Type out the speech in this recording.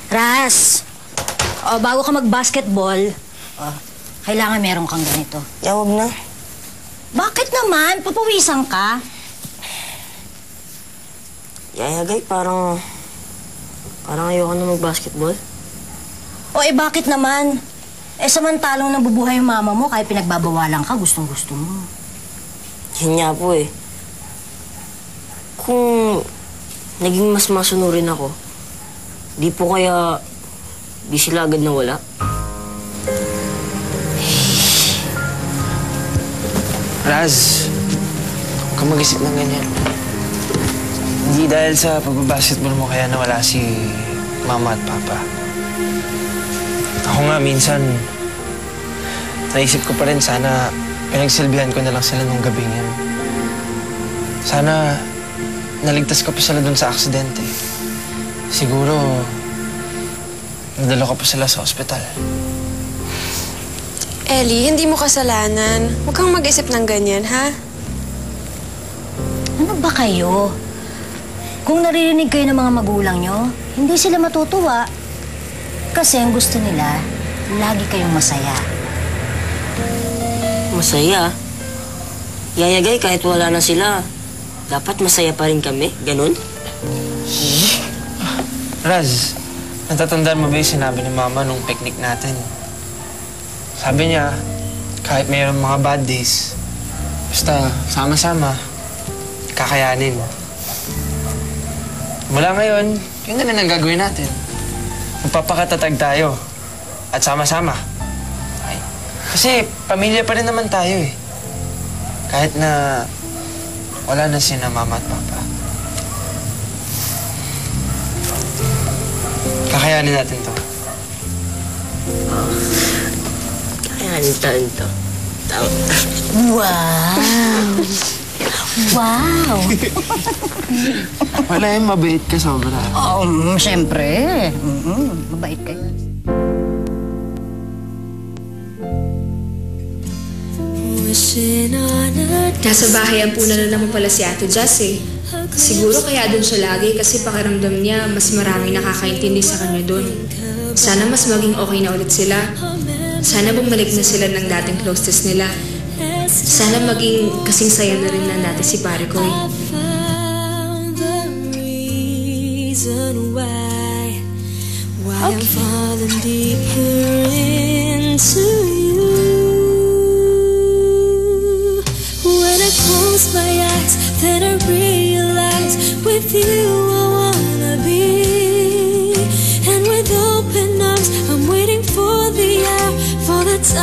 Ras, bago ka mag-basketball, kailangan meron kang ganito. Huwag na. Bakit naman? Papawisan ka. Yayagay, parang ayoko na mag-basketball. Bakit naman? Samantalang nabubuhay yung mama mo, kahit pinagbabawalan ka, gustong-gusto mo. Yun nga po eh. Kung naging mas masunurin ako, di po kaya di sila agad nawala? Raz, huwag kang mag-isip ng ganyan. Hindi dahil sa pagbabasketball mo kaya nawala si Mama at Papa. Ako nga, minsan, naisip ko pa rin sana pinagsilbihan ko na lang sila nung gabing yan. Sana naligtas ka pa sila dun sa aksidente. Siguro, nadala ka pa sila sa ospital. Ellie, hindi mo kasalanan. Huwag kang mag-isip ng ganyan, ha? Ano ba kayo? Kung naririnig kayo ng mga magulang nyo, hindi sila matutuwa. Kasi ang gusto nila, lagi kayong masaya. Masaya? Yayagay, kahit wala na sila, dapat masaya pa rin kami? Ganun? Raz, natatandaan mo ba yung sinabi ni Mama nung picnic natin? Sabi niya, kahit mayroong mga bad days, basta sama-sama, kakayanin. Mula ngayon, yun na rin ang gagawin natin. Magpapakatatag tayo at sama-sama. Kasi pamilya pa rin naman tayo eh. Kahit na wala na sina Mama at Papa. Kakayanin natin to. Kakayanin to. Wow! Wow! Wala yung mabait ka sobra. Siyempre. Mabait kayo. Nasa bahay ang puna na naman pala si Ate Jazz eh. Siguro kaya doon siya lagi kasi pakiramdam niya mas maraming nakakaintindi sa kanya doon. Sana mas maging okay na ulit sila. Sana bumalik na sila ng dating closeness nila. Sana maging kasing saya na rin na dati si Pare Koy. Close my eyes, then I realize with you I wanna be. And with open arms, I'm waiting for the hour, for the time.